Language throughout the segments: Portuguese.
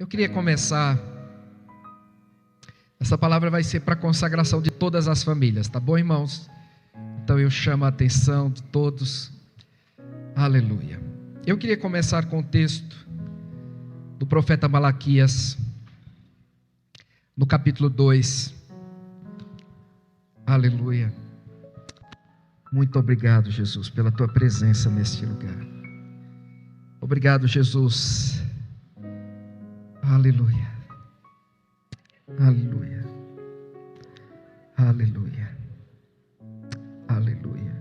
Eu queria começar. Essa palavra vai ser para a consagração de todas as famílias, tá bom, irmãos? Então eu chamo a atenção de todos. Aleluia. Eu queria começar com o texto do profeta Malaquias, no capítulo 2. Aleluia. Muito obrigado, Jesus, pela tua presença neste lugar. Obrigado, Jesus. Aleluia. Aleluia. Aleluia. Aleluia.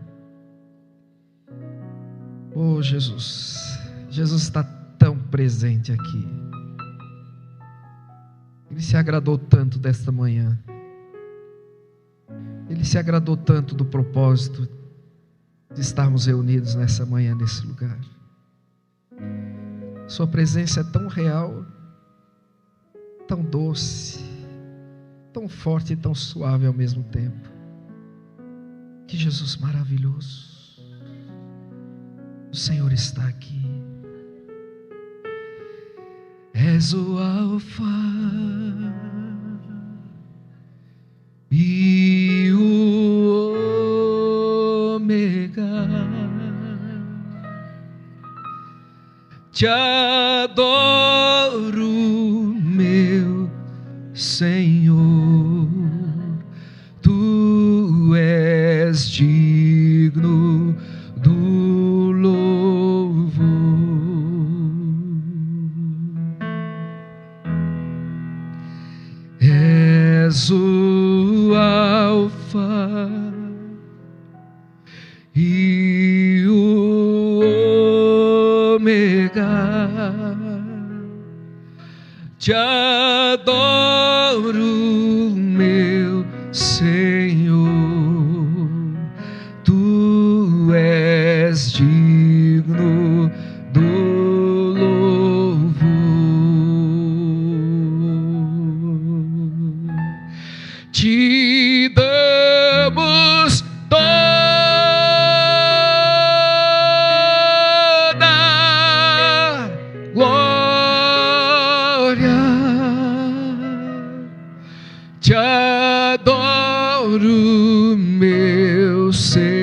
Oh, Jesus. Jesus está tão presente aqui. Ele se agradou tanto desta manhã. Ele se agradou tanto do propósito de estarmos reunidos nessa manhã, nesse lugar. Sua presença é tão real, tão doce, tão forte e tão suave ao mesmo tempo. Que Jesus maravilhoso. O Senhor está aqui. És o Alfa e o Ômega. Te adoro, meu Senhor. Tu és digno do louvor. És o Alfa e o Ômega. Te adoro, meu Senhor. Tu és digno do louvor. Te damos toda glória. Te adoro, meu Senhor.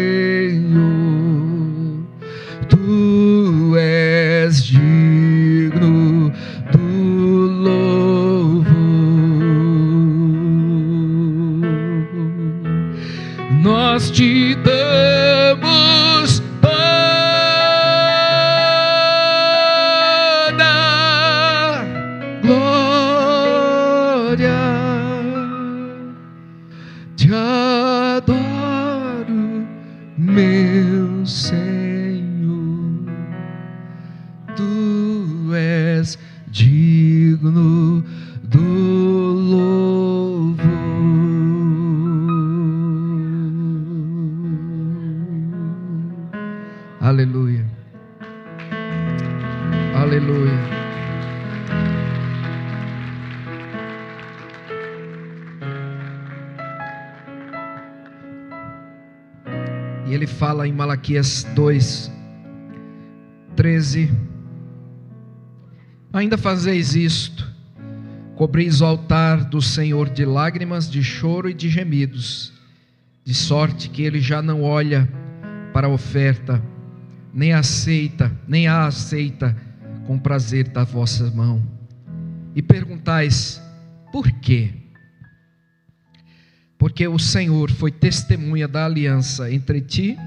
Tu és digno do louvor. Nós te damos toda glória. Te adoro, meu Senhor. Tu és digno do louvor. Aleluia. Aleluia. E ele fala em Malaquias 2:13: ainda fazeis isto, cobris o altar do Senhor de lágrimas, de choro e de gemidos, de sorte que ele já não olha para a oferta, nem a aceita com prazer da vossa mão. E perguntais: por quê? Porque o Senhor foi testemunha da aliança entre ti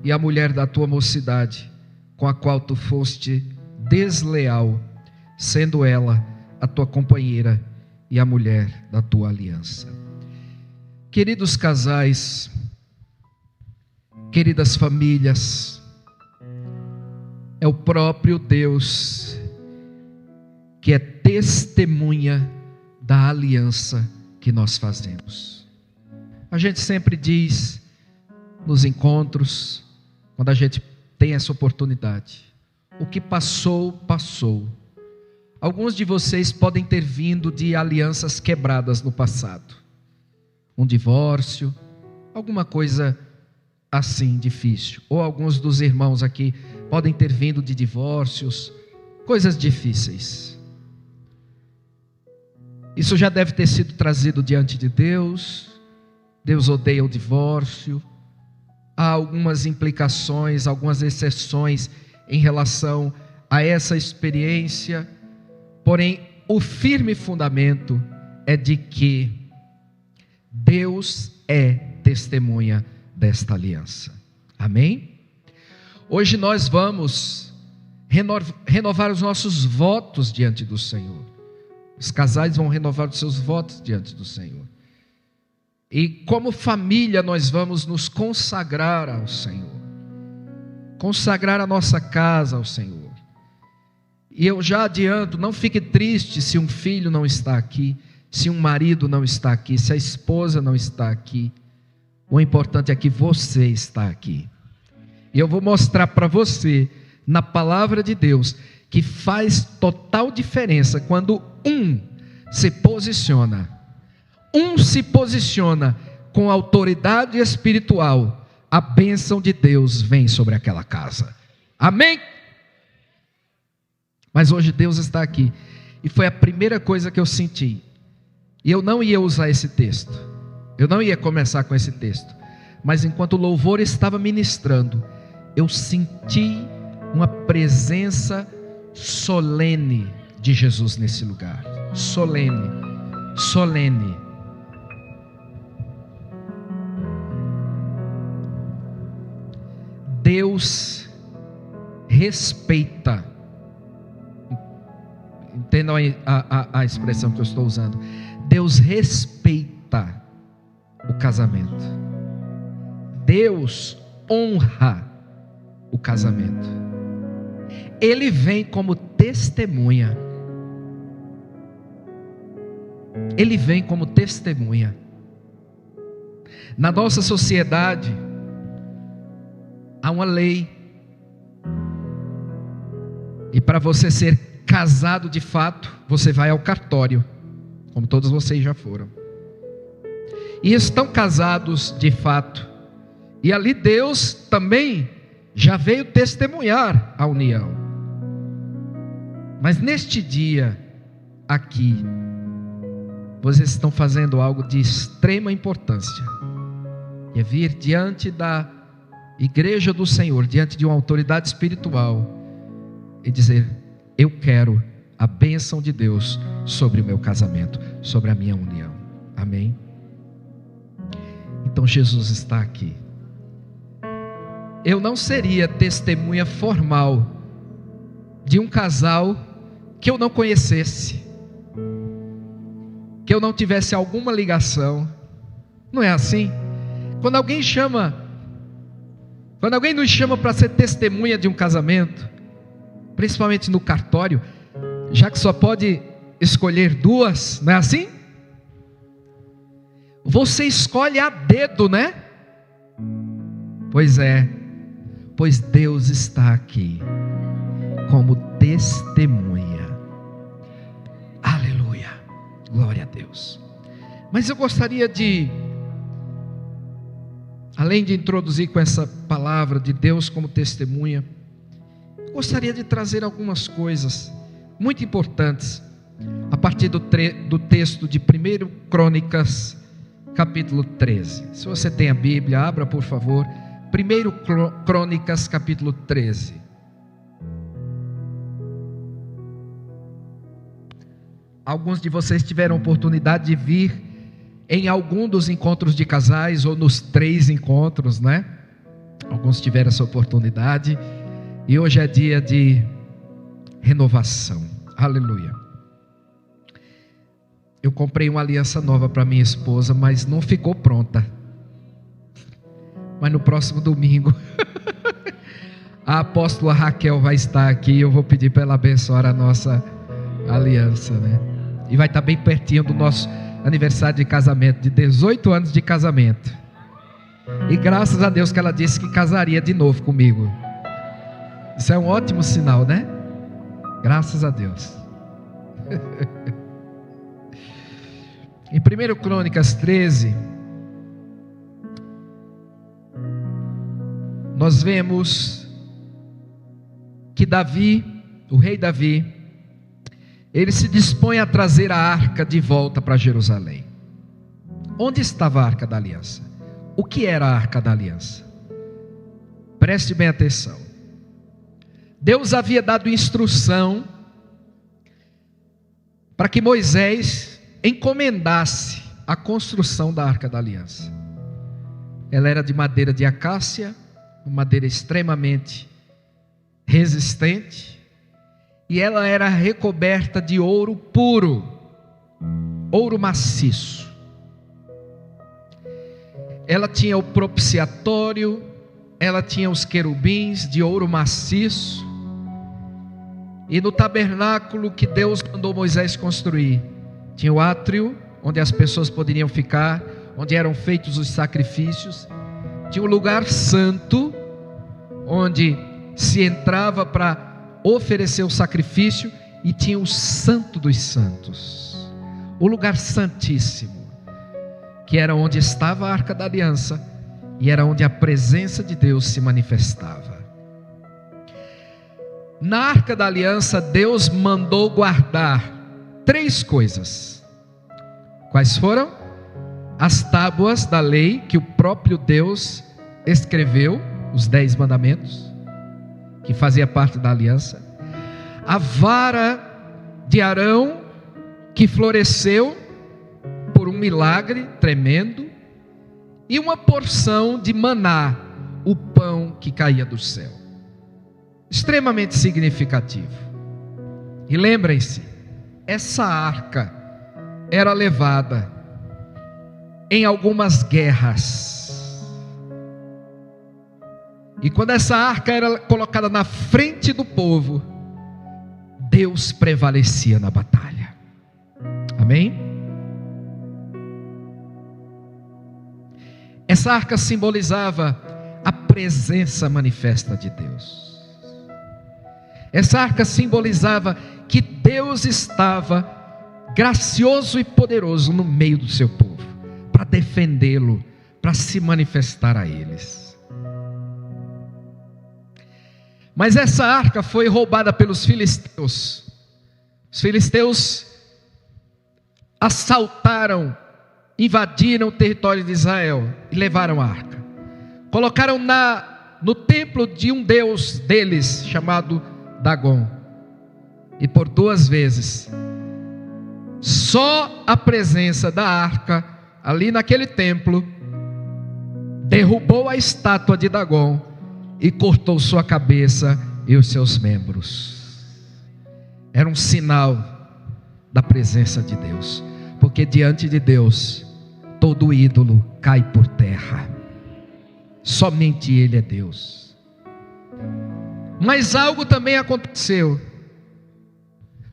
e a mulher da tua mocidade, com a qual tu foste desleal, sendo ela a tua companheira e a mulher da tua aliança. Queridos casais, queridas famílias, é o próprio Deus que é testemunha da aliança que nós fazemos. A gente sempre diz nos encontros, quando a gente tem essa oportunidade: o que passou, passou. Alguns de vocês podem ter vindo de alianças quebradas no passado, um divórcio, alguma coisa assim difícil. Ou alguns dos irmãos aqui podem ter vindo de divórcios, coisas difíceis. Isso já deve ter sido trazido diante de Deus. Deus odeia o divórcio. Há algumas implicações, algumas exceções em relação a essa experiência. Porém, o firme fundamento é de que Deus é testemunha desta aliança. Amém? Hoje nós vamos renovar os nossos votos diante do Senhor. Os casais vão renovar os seus votos diante do Senhor. E como família nós vamos nos consagrar ao Senhor. Consagrar a nossa casa ao Senhor. E eu já adianto, não fique triste se um filho não está aqui, se um marido não está aqui, se a esposa não está aqui. O importante é que você está aqui. E eu vou mostrar para você, na palavra de Deus, que faz total diferença quando um se posiciona com autoridade espiritual, a bênção de Deus vem sobre aquela casa. Amém? Mas hoje Deus está aqui, e foi a primeira coisa que eu senti. E eu não ia usar esse texto, eu não ia começar com esse texto, mas enquanto o louvor estava ministrando, eu senti uma presença solene de Jesus nesse lugar. Solene. Deus respeita. Entendam a expressão que eu estou usando. Deus respeita o casamento. Deus honra o casamento. Ele vem como testemunha. Ele vem como testemunha. Na nossa sociedade há uma lei. E para você ser casado de fato, você vai ao cartório, como todos vocês já foram. E estão casados de fato. E ali Deus também já veio testemunhar a união. Mas neste dia aqui, vocês estão fazendo algo de extrema importância, que é vir diante da igreja do Senhor, diante de uma autoridade espiritual, e dizer: eu quero a bênção de Deus sobre o meu casamento, sobre a minha união. Amém? Então Jesus está aqui. Eu não seria testemunha formal de um casal que eu não conhecesse, que eu não tivesse alguma ligação. Não é assim? Quando alguém nos chama para ser testemunha de um casamento, principalmente no cartório, já que só pode escolher duas, não é assim? Você escolhe a dedo, né? Pois é, pois Deus está aqui como testemunha. Aleluia, glória a Deus. Mas eu gostaria de, além de introduzir com essa palavra de Deus como testemunha, gostaria de trazer algumas coisas muito importantes a partir do texto de 1 Crônicas, capítulo 13. Se você tem a Bíblia, abra por favor, 1 Crônicas, capítulo 13. Alguns de vocês tiveram oportunidade de vir em algum dos encontros de casais, ou nos 3 encontros, né? Alguns tiveram essa oportunidade. E hoje é dia de renovação. Aleluia. Eu comprei uma aliança nova para minha esposa, mas não ficou pronta. Mas no próximo domingo a apóstola Raquel vai estar aqui e eu vou pedir para ela abençoar a nossa aliança, né? E vai estar bem pertinho do nosso aniversário de casamento, de 18 anos de casamento. E graças a Deus que ela disse que casaria de novo comigo. Isso é um ótimo sinal, né? Graças a Deus. Em 1 Crônicas 13, nós vemos que Davi, o rei Davi, ele se dispõe a trazer a arca de volta para Jerusalém. Onde estava a arca da aliança? O que era a arca da aliança? Preste bem atenção. Deus havia dado instrução para que Moisés encomendasse a construção da arca da aliança. Ela era de madeira de acácia, uma madeira extremamente resistente, e ela era recoberta de ouro puro, ouro maciço. Ela tinha o propiciatório, ela tinha os querubins de ouro maciço, e no tabernáculo que Deus mandou Moisés construir, tinha o átrio, onde as pessoas poderiam ficar, onde eram feitos os sacrifícios, tinha o lugar santo, onde se entrava para oferecer o sacrifício, e tinha o santo dos santos, o lugar santíssimo, que era onde estava a arca da aliança, e era onde a presença de Deus se manifestava. Na arca da aliança, Deus mandou guardar 3 coisas. Quais foram? As tábuas da lei, que o próprio Deus escreveu, os 10 mandamentos, que fazia parte da aliança. A vara de Arão, que floresceu por um milagre tremendo. E uma porção de maná, o pão que caía do céu. Extremamente significativo. E lembrem-se, essa arca era levada em algumas guerras. E quando essa arca era colocada na frente do povo, Deus prevalecia na batalha. Amém? Essa arca simbolizava a presença manifesta de Deus. Essa arca simbolizava que Deus estava gracioso e poderoso no meio do seu povo, para defendê-lo, para se manifestar a eles. Mas essa arca foi roubada pelos filisteus. Os filisteus assaltaram, invadiram o território de Israel e levaram a arca. Colocaram no templo de um deus deles, chamado Dagon. E por 2 vezes, só a presença da arca ali naquele templo derrubou a estátua de Dagon e cortou sua cabeça e os seus membros. Era um sinal da presença de Deus, porque diante de Deus todo ídolo cai por terra. Somente Ele é Deus. Mas algo também aconteceu.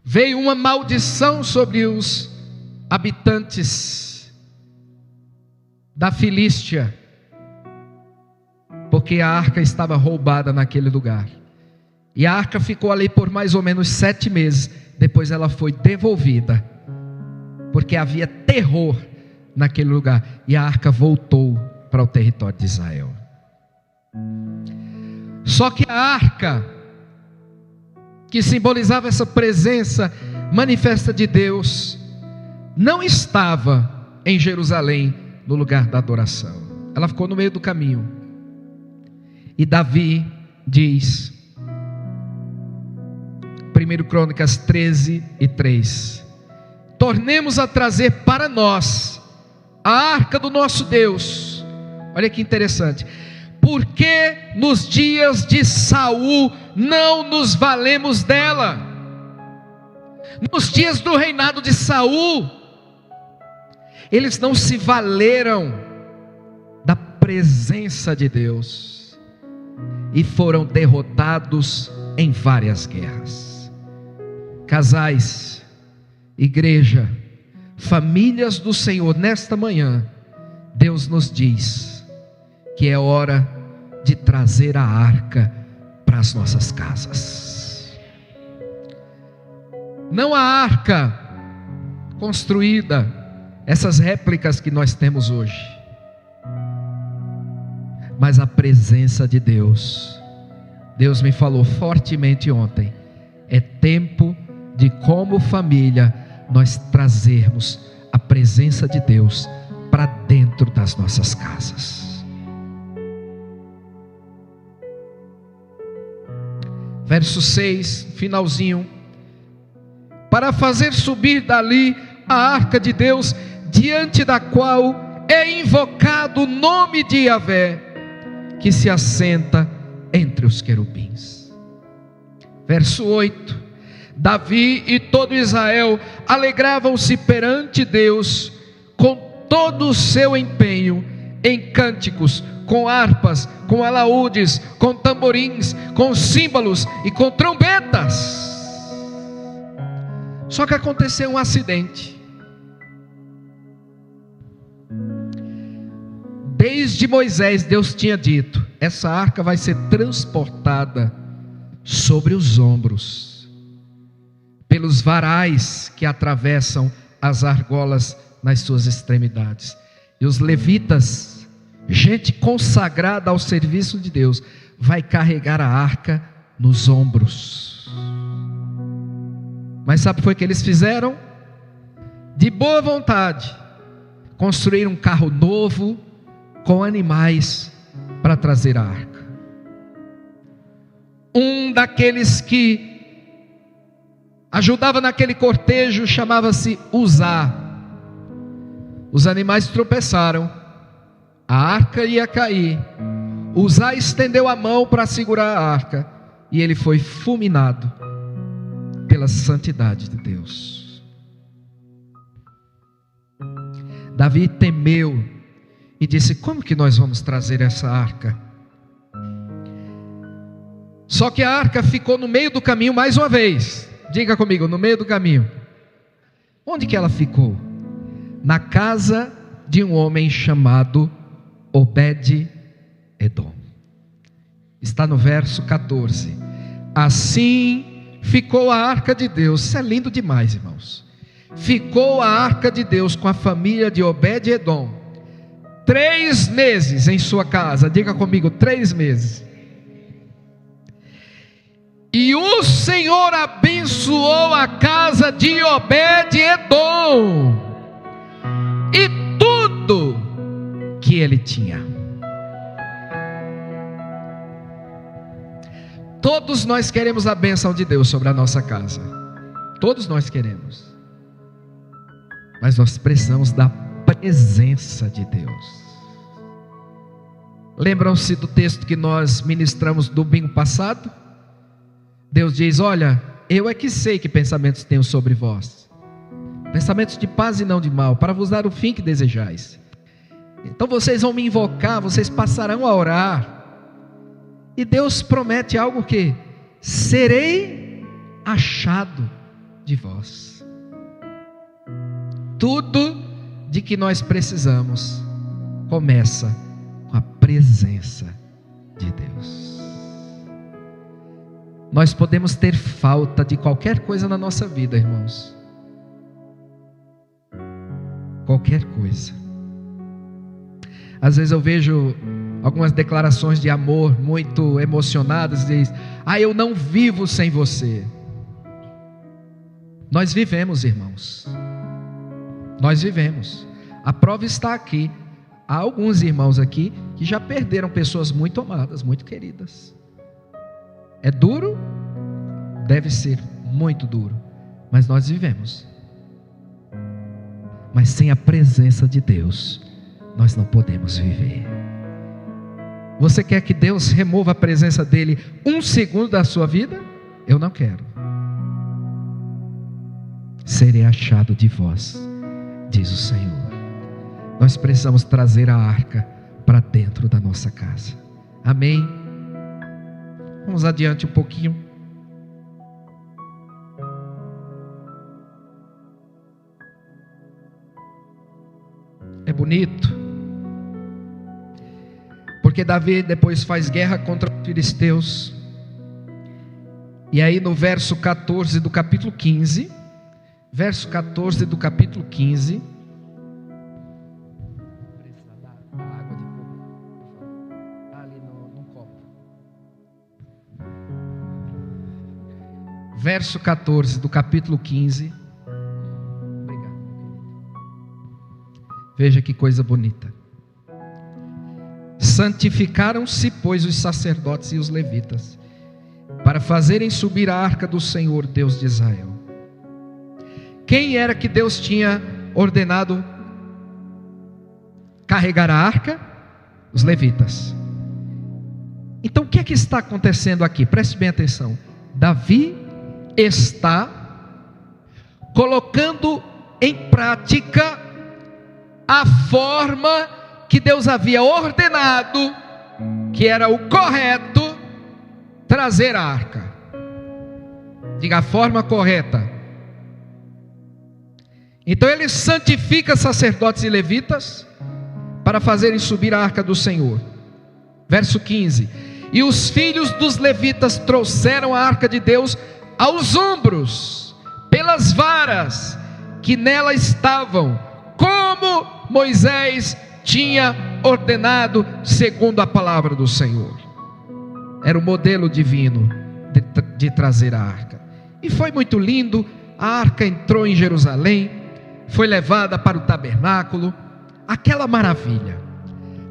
Veio uma maldição sobre os habitantes da Filístia, porque a arca estava roubada naquele lugar. E a arca ficou ali por mais ou menos 7 meses. Depois ela foi devolvida, porque havia terror naquele lugar, e a arca voltou para o território de Israel. Só que a arca, que simbolizava essa presença manifesta de Deus, não estava em Jerusalém, no lugar da adoração. Ela ficou no meio do caminho. E Davi diz, 1 Crônicas 13:3: tornemos a trazer para nós a arca do nosso Deus. Olha que interessante. Porque nos dias de Saul não nos valemos dela. Nos dias do reinado de Saul, eles não se valeram da presença de Deus e foram derrotados em várias guerras. Casais, igreja, famílias do Senhor, nesta manhã, Deus nos diz que é hora de trazer a arca para as nossas casas. Não a arca construída, essas réplicas que nós temos hoje, mas a presença de Deus. Deus me falou fortemente ontem: é tempo de como família nós trazermos a presença de Deus para dentro das nossas casas. Verso 6, finalzinho. Para fazer subir dali a arca de Deus, diante da qual é invocado o nome de Yahvé, que se assenta entre os querubins. Verso 8. Davi e todo Israel alegravam-se perante Deus com todo o seu empenho, em cânticos, com harpas, com alaúdes, com tamborins, com símbolos e com trombetas. Só que aconteceu um acidente. Desde Moisés, Deus tinha dito: essa arca vai ser transportada sobre os ombros, pelos varais que atravessam as argolas nas suas extremidades. E os levitas, gente consagrada ao serviço de Deus, vai carregar a arca nos ombros. Mas sabe o que foi que eles fizeram? De boa vontade, construíram um carro novo, com animais, para trazer a arca. Um daqueles que ajudava naquele cortejo chamava-se Uzá. Os animais tropeçaram, a arca ia cair. Uzá estendeu a mão para segurar a arca, e ele foi fulminado pela santidade de Deus. Davi temeu e disse: como que nós vamos trazer essa arca? Só que a arca ficou no meio do caminho mais uma vez. Diga comigo, no meio do caminho. Onde que ela ficou? Na casa de um homem chamado Obed-Edom. Está no verso 14. Assim ficou a arca de Deus. Isso é lindo demais, irmãos. Ficou a arca de Deus com a família de Obed-Edom 3 meses em sua casa. Diga comigo, 3 meses. E o Senhor abençoou a casa de Obed-Edom e tudo que ele tinha. Todos nós queremos a bênção de Deus sobre a nossa casa. Todos nós queremos. Mas nós precisamos da presença de Deus. Lembram-se do texto que nós ministramos domingo passado? Deus diz: olha, eu é que sei que pensamentos tenho sobre vós, pensamentos de paz e não de mal, para vos dar o fim que desejais. Então vocês vão me invocar, vocês passarão a orar, e Deus promete algo que: serei achado de vós. Tudo de que nós precisamos começa com a presença de Deus. Nós podemos ter falta de qualquer coisa na nossa vida, irmãos. Qualquer coisa. Às vezes eu vejo algumas declarações de amor muito emocionadas, diz: eu não vivo sem você. Nós vivemos, irmãos. Nós vivemos. A prova está aqui. Há alguns irmãos aqui que já perderam pessoas muito amadas, muito queridas. É duro? Deve ser muito duro, mas nós vivemos. Mas sem a presença de Deus, nós não podemos viver. Você quer que Deus remova a presença dEle 1 segundo da sua vida? Eu não quero. Serei achado de vós, diz o Senhor. Nós precisamos trazer a arca para dentro da nossa casa. Amém? Vamos adiante um pouquinho. É bonito, porque Davi depois faz guerra contra os filisteus. E aí no verso 14 do capítulo 15, verso 14 do capítulo 15, verso 14 do capítulo 15. Obrigado. Veja que coisa bonita. Santificaram-se, pois, os sacerdotes e os levitas, para fazerem subir a arca do Senhor, Deus de Israel. Quem era que Deus tinha ordenado carregar a arca? Os levitas. Então o que é que está acontecendo aqui? Preste bem atenção. Davi está colocando em prática a forma que Deus havia ordenado, que era o correto, trazer a arca. Diga a forma correta. Então ele santifica sacerdotes e levitas para fazerem subir a arca do Senhor. Verso 15: e os filhos dos levitas trouxeram a arca de Deus aos ombros, pelas varas que nela estavam, como Moisés tinha ordenado, segundo a palavra do Senhor. Era o modelo divino de trazer a arca. E foi muito lindo. A arca entrou em Jerusalém, foi levada para o tabernáculo, aquela maravilha.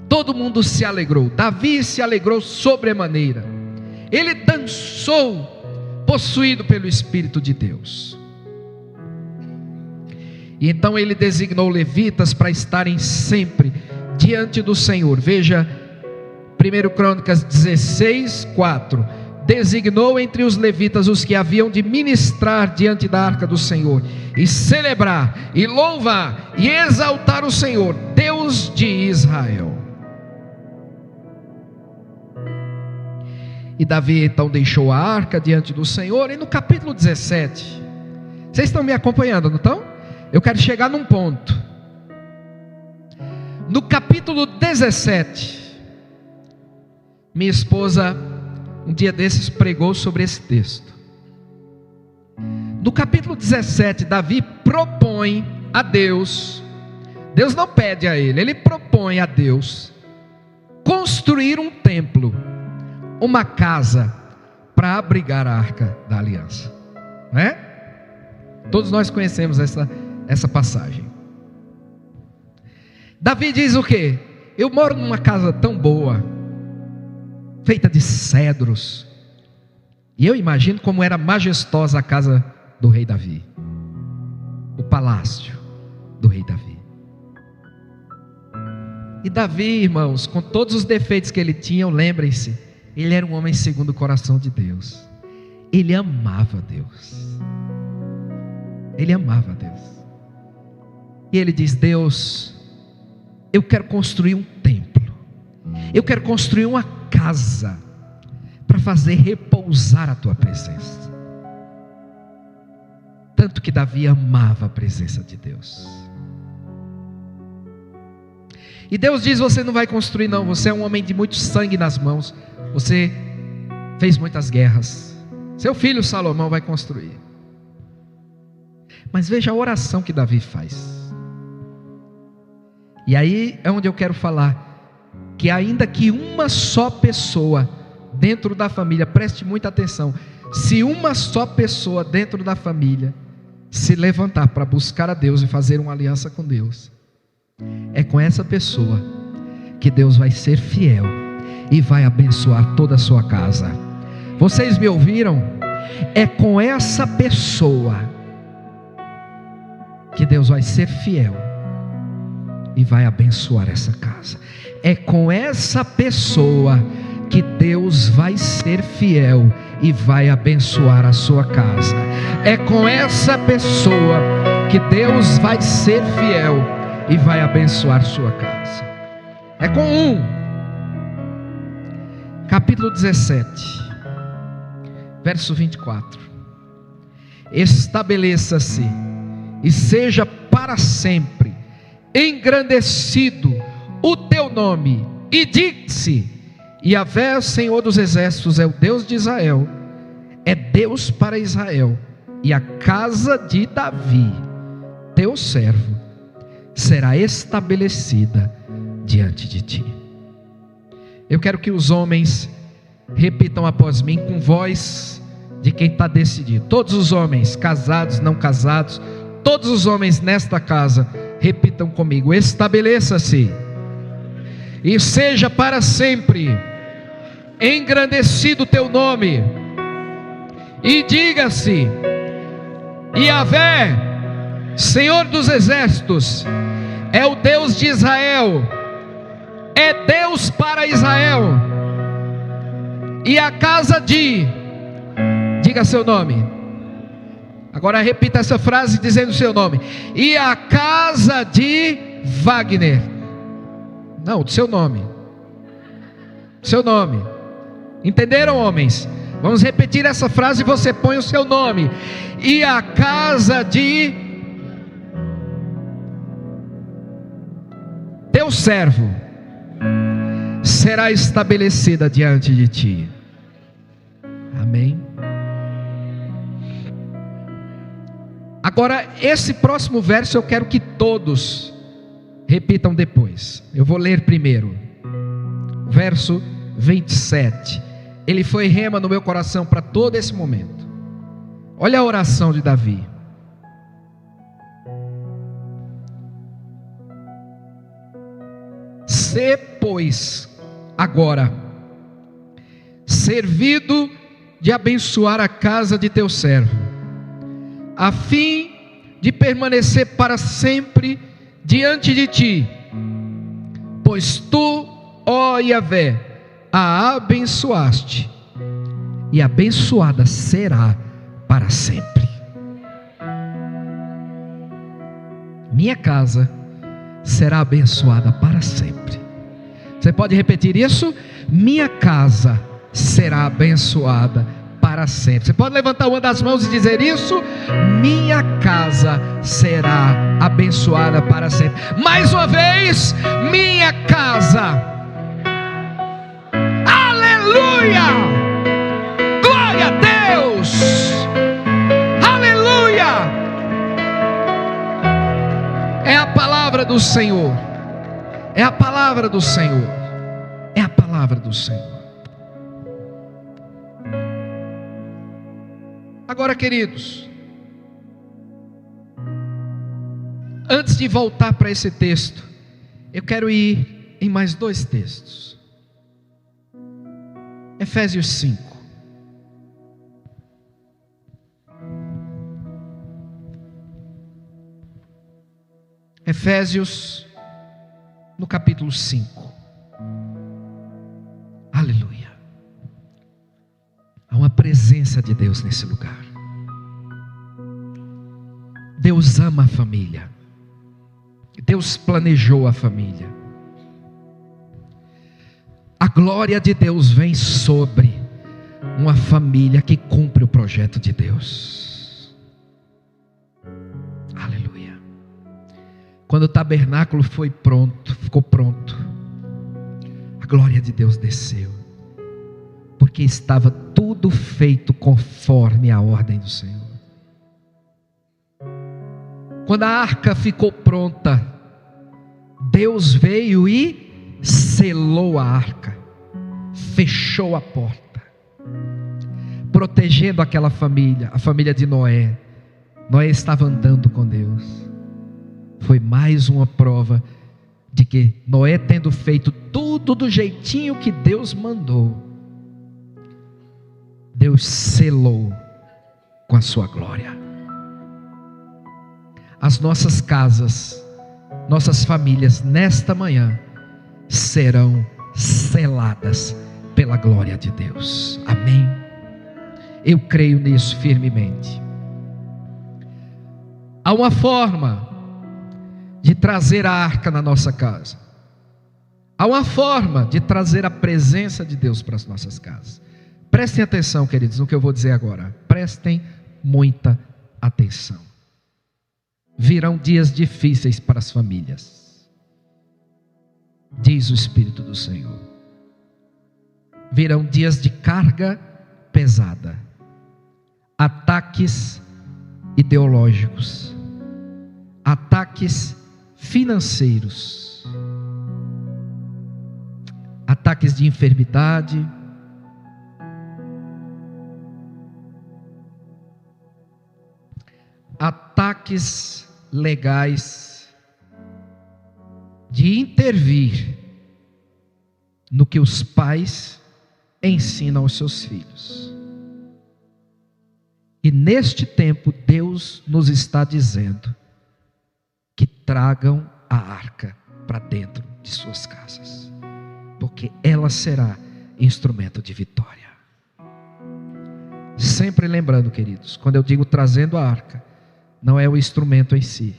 Todo mundo se alegrou. Davi se alegrou sobremaneira. Ele dançou, possuído pelo Espírito de Deus. E então ele designou levitas para estarem sempre diante do Senhor. Veja 1 Crônicas 16, 4. Designou entre os levitas os que haviam de ministrar diante da arca do Senhor, e celebrar, e louvar, e exaltar o Senhor, Deus de Israel. E Davi então deixou a arca diante do Senhor. E no capítulo 17, vocês estão me acompanhando, não estão? Eu quero chegar num ponto. No capítulo 17, minha esposa um dia desses pregou sobre esse texto. No capítulo 17, Davi propõe a Deus, Deus não pede a ele, ele propõe a Deus construir um templo, uma casa para abrigar a arca da aliança, não é? Todos nós conhecemos essa passagem. Davi diz o quê? Eu moro numa casa tão boa, feita de cedros, e eu imagino como era majestosa a casa do rei Davi, o palácio do rei Davi. E Davi, irmãos, com todos os defeitos que ele tinha, lembrem-se, ele era um homem segundo o coração de Deus. Ele amava Deus. Ele amava Deus. E ele diz: Deus, eu quero construir um templo, eu quero construir uma casa para fazer repousar a tua presença. Tanto que Davi amava a presença de Deus. E Deus diz: você não vai construir não, você é um homem de muito sangue nas mãos, você fez muitas guerras, seu filho Salomão vai construir. Mas veja a oração que Davi faz. E aí é onde eu quero falar, que ainda que uma só pessoa dentro da família, preste muita atenção, se uma só pessoa dentro da família se levantar para buscar a Deus e fazer uma aliança com Deus, é com essa pessoa que Deus vai ser fiel e vai abençoar toda a sua casa. Vocês me ouviram? É com essa pessoa que Deus vai ser fiel e vai abençoar essa casa. É com essa pessoa que Deus vai ser fiel e vai abençoar a sua casa. É com essa pessoa que Deus vai ser fiel e vai abençoar sua casa. É com capítulo 17, verso 24. Estabeleça-se e seja para sempre engrandecido o teu nome, e diga-se: Yahvé, Senhor dos exércitos, é o Deus de Israel, é Deus para Israel, e a casa de Davi, teu servo, será estabelecida diante de ti. Eu quero que os homens repitam após mim com voz de quem está decidido. Todos os homens, casados, não casados, todos os homens nesta casa, repitam comigo: estabeleça-se e seja para sempre engrandecido o teu nome, e diga-se: Yahvé, Senhor dos exércitos, é o Deus de Israel, é Deus para Israel, e a casa de, diga seu nome, agora repita essa frase dizendo seu nome, e a casa de Wagner, não, seu nome, entenderam, homens? Vamos repetir essa frase e você põe o seu nome. E a casa de teu servo será estabelecida diante de ti. Amém? Agora, esse próximo verso eu quero que todos repitam depois. Eu vou ler primeiro. Verso 27. Ele foi rema no meu coração para todo esse momento. Olha a oração de Davi. Sê, pois, agora servido de abençoar a casa de teu servo, a fim de permanecer para sempre diante de ti, pois tu, ó Yahvé, a abençoaste, e abençoada será para sempre. Minha casa será abençoada para sempre. Você pode repetir isso? Minha casa será abençoada para sempre. Você pode levantar uma das mãos e dizer isso? Minha casa será abençoada para sempre. Mais uma vez, minha casa. Aleluia! Glória a Deus! Aleluia! É a palavra do Senhor. É a palavra do Senhor. É a palavra do Senhor. Agora, queridos, antes de voltar para esse texto, eu quero ir em mais dois textos. Efésios 5. Efésios, no capítulo 5. Aleluia. Há uma presença de Deus nesse lugar. Deus ama a família. Deus planejou a família. A glória de Deus vem sobre uma família que cumpre o projeto de Deus. Aleluia. Quando o tabernáculo foi pronto, ficou pronto, a glória de Deus desceu, porque estava tudo feito conforme a ordem do Senhor. Quando a arca ficou pronta, Deus veio e selou a arca, fechou a porta, protegendo aquela família, a família de Noé. Noé estava andando com Deus. Foi mais uma prova de que Noé, tendo feito tudo do jeitinho que Deus mandou, Deus selou com a sua glória. As nossas casas, nossas famílias nesta manhã serão seladas pela glória de Deus. Amém? Eu creio nisso firmemente. Há uma forma de trazer a arca na nossa casa. Há uma forma de trazer a presença de Deus para as nossas casas. Prestem atenção, queridos, no que eu vou dizer agora. Prestem muita atenção. Virão dias difíceis para as famílias, diz o Espírito do Senhor. Virão dias de carga pesada, ataques ideológicos, ataques financeiros, ataques de enfermidade, embates legais, de intervir no que os pais ensinam aos seus filhos. E neste tempo Deus nos está dizendo que tragam a arca para dentro de suas casas, porque ela será instrumento de vitória. Sempre lembrando, queridos, quando eu digo trazendo a arca, não é o instrumento em si,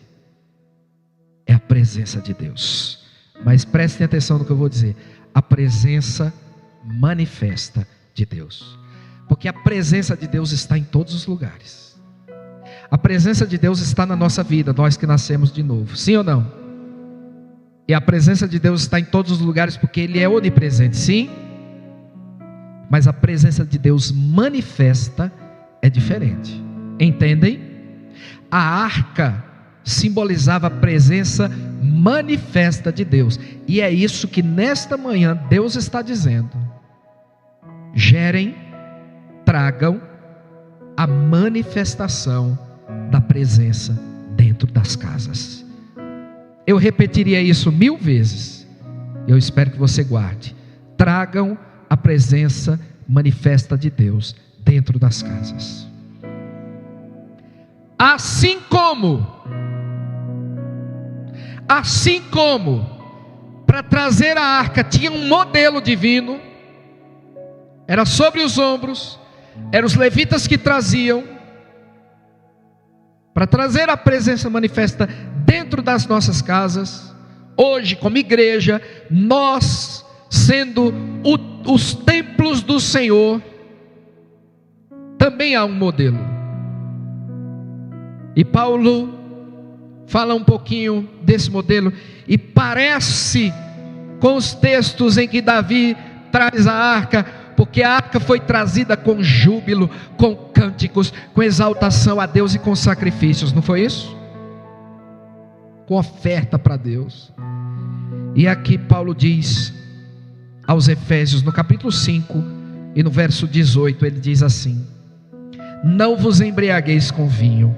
é a presença de Deus. Mas prestem atenção no que eu vou dizer: a presença manifesta de Deus, porque a presença de Deus está em todos os lugares. A presença de Deus está na nossa vida, nós que nascemos de novo, sim ou não? E a presença de Deus está em todos os lugares porque Ele é onipresente, sim? Mas a presença de Deus manifesta é diferente, entendem? A arca simbolizava a presença manifesta de Deus, e é isso que nesta manhã Deus está dizendo: gerem, tragam a manifestação da presença dentro das casas. Eu repetiria isso 1000 vezes, eu espero que você guarde: tragam a presença manifesta de Deus dentro das casas. Assim como para trazer a arca tinha um modelo divino, era sobre os ombros, eram os levitas que traziam, para trazer a presença manifesta dentro das nossas casas. Hoje, como igreja, nós, sendo os templos do Senhor, também há um modelo. E Paulo fala um pouquinho desse modelo, e parece com os textos em que Davi traz a arca, porque a arca foi trazida com júbilo, com cânticos, com exaltação a Deus e com sacrifícios, não foi isso? Com oferta para Deus. E aqui Paulo diz aos Efésios, no capítulo 5 e no verso 18, ele diz assim: não vos embriagueis com vinho,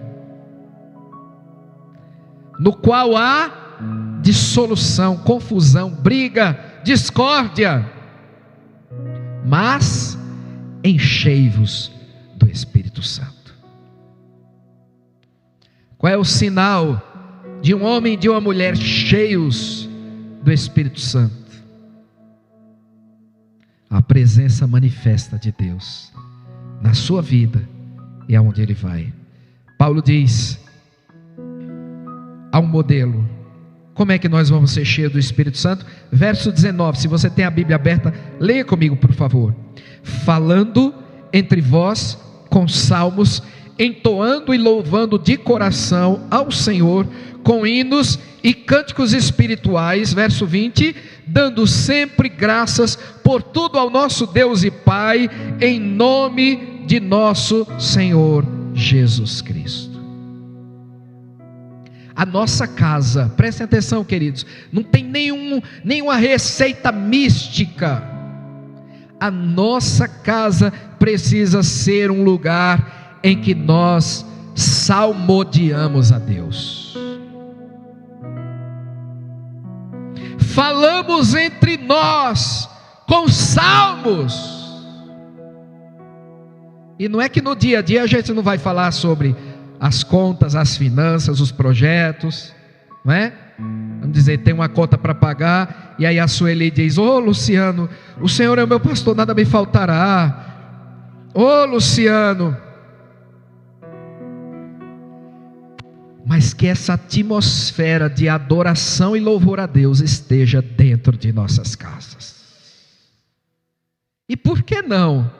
no qual há dissolução, confusão, briga, discórdia, mas enchei-vos do Espírito Santo. Qual é o sinal de um homem e de uma mulher cheios do Espírito Santo? A presença manifesta de Deus na sua vida e aonde ele vai. Paulo diz: há um modelo. Como é que nós vamos ser cheios do Espírito Santo? Verso 19, se você tem a Bíblia aberta, leia comigo por favor. Falando entre vós com salmos, entoando e louvando de coração ao Senhor, com hinos e cânticos espirituais, verso 20, dando sempre graças por tudo ao nosso Deus e Pai, em nome de nosso Senhor Jesus Cristo. A nossa casa, prestem atenção, queridos, não tem nenhuma receita mística. A nossa casa precisa ser um lugar em que nós salmodiamos a Deus. Falamos entre nós com salmos. E não é que no dia a dia a gente não vai falar sobre as contas, as finanças, os projetos, não é? Vamos dizer, tem uma conta para pagar, e aí a Sueli diz: ô Luciano, o Senhor é o meu pastor, nada me faltará. Ô Luciano. Mas que essa atmosfera de adoração e louvor a Deus esteja dentro de nossas casas. E por que não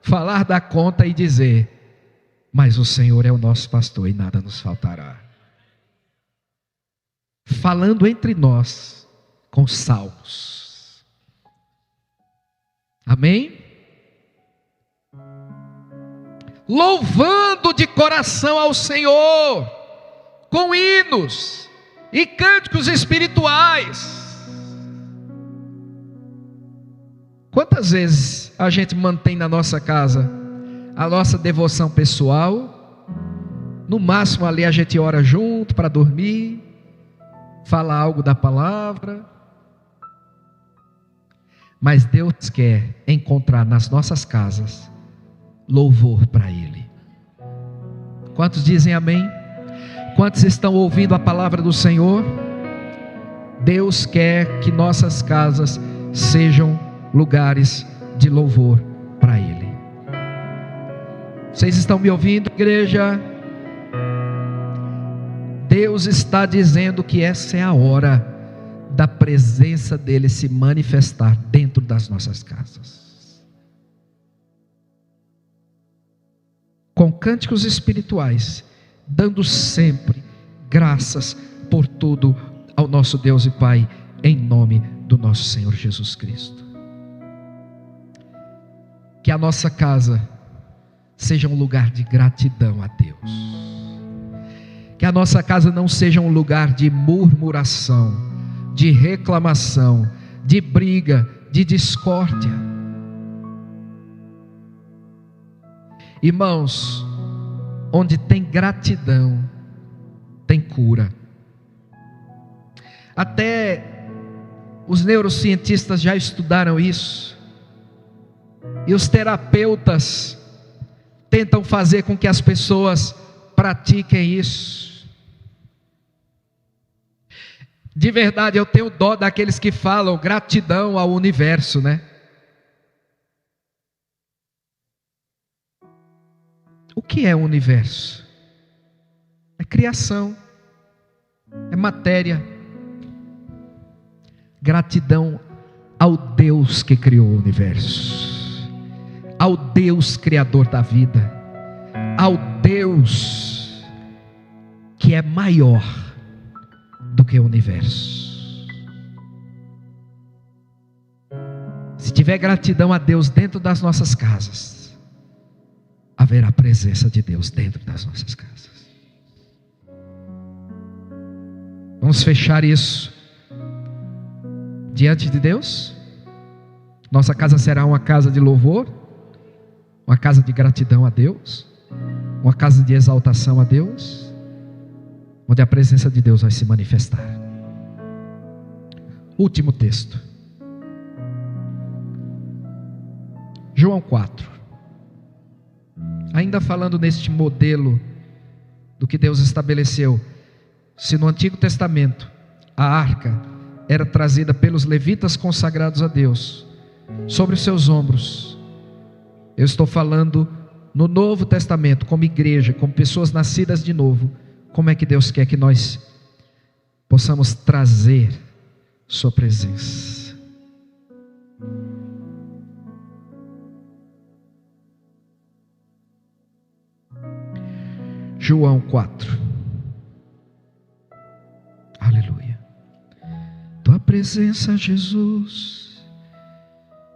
falar da conta e dizer: mas o Senhor é o nosso pastor e nada nos faltará. Falando entre nós com salmos. Amém? Louvando de coração ao Senhor, com hinos e cânticos espirituais. Quantas vezes a gente mantém na nossa casa a nossa devoção pessoal, No máximo ali a gente ora junto para dormir, fala algo da palavra. Mas Deus quer encontrar nas nossas casas louvor para Ele. Quantos dizem amém? Quantos estão ouvindo a palavra do Senhor? Deus quer que nossas casas sejam lugares de louvor para Ele. Vocês estão me ouvindo, igreja? Deus está dizendo que essa é a hora da presença dEle se manifestar dentro das nossas casas. Com cânticos espirituais, dando sempre graças por tudo ao nosso Deus e Pai, em nome do nosso Senhor Jesus Cristo. Que a nossa casa seja um lugar de gratidão a Deus. Que a nossa casa não seja um lugar de murmuração, de reclamação, de briga, de discórdia. Irmãos, onde tem gratidão, tem cura. Até os neurocientistas já estudaram isso. E os terapeutas tentam fazer com que as pessoas pratiquem isso. De verdade, eu tenho dó daqueles que falam gratidão ao universo, né? O que é o universo? É criação, é matéria. Gratidão ao Deus que criou o universo, ao Deus criador da vida, ao Deus que é maior do que o universo. Se tiver gratidão a Deus dentro das nossas casas, haverá a presença de Deus dentro das nossas casas. Vamos fechar isso diante de Deus. Nossa casa será uma casa de louvor, uma casa de gratidão a Deus, uma casa de exaltação a Deus, onde a presença de Deus vai se manifestar. Último texto, João 4. Ainda falando neste modelo do que Deus estabeleceu. Se no Antigo Testamento a arca era trazida pelos levitas consagrados a Deus sobre os seus ombros, eu estou falando no Novo Testamento, como igreja, como pessoas nascidas de novo. Como é que Deus quer que nós possamos trazer sua presença? João 4. Aleluia. Tua presença, Jesus,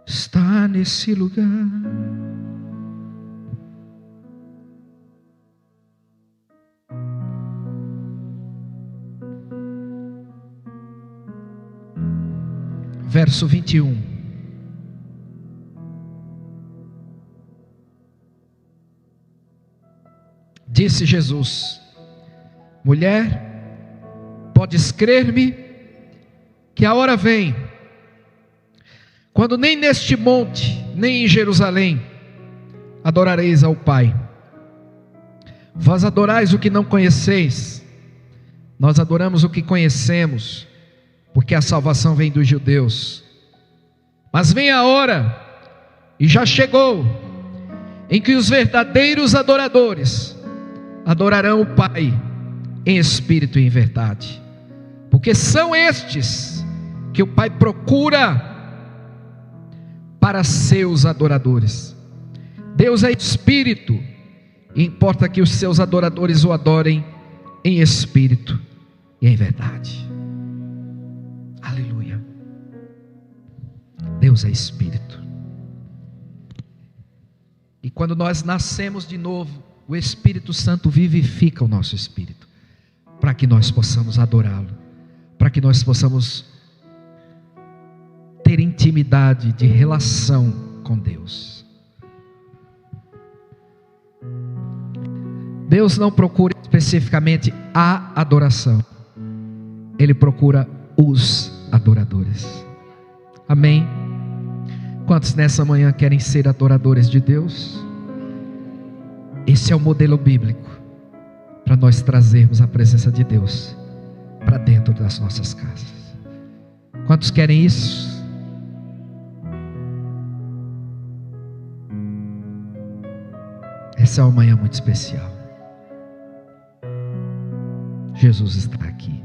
está nesse lugar. Verso 21. Disse Jesus: mulher, podes crer-me que a hora vem, quando nem neste monte, nem em Jerusalém, adorareis ao Pai. Vós adorais o que não conheceis, nós adoramos o que conhecemos, porque a salvação vem dos judeus. Mas vem a hora, e já chegou, em que os verdadeiros adoradores adorarão o Pai em espírito e em verdade, porque são estes que o Pai procura para seus adoradores. Deus é espírito, e importa que os seus adoradores o adorem em espírito e em verdade. Aleluia. Deus é espírito, e quando nós nascemos de novo, o Espírito Santo vivifica o nosso espírito, para que nós possamos adorá-lo, para que nós possamos ter intimidade de relação com Deus. Deus não procura especificamente a adoração, Ele procura os adoradores. Amém? Quantos nessa manhã querem ser adoradores de Deus? Esse é o modelo bíblico para nós trazermos a presença de Deus para dentro das nossas casas. Quantos querem isso? Essa é uma manhã muito especial. Jesus está aqui.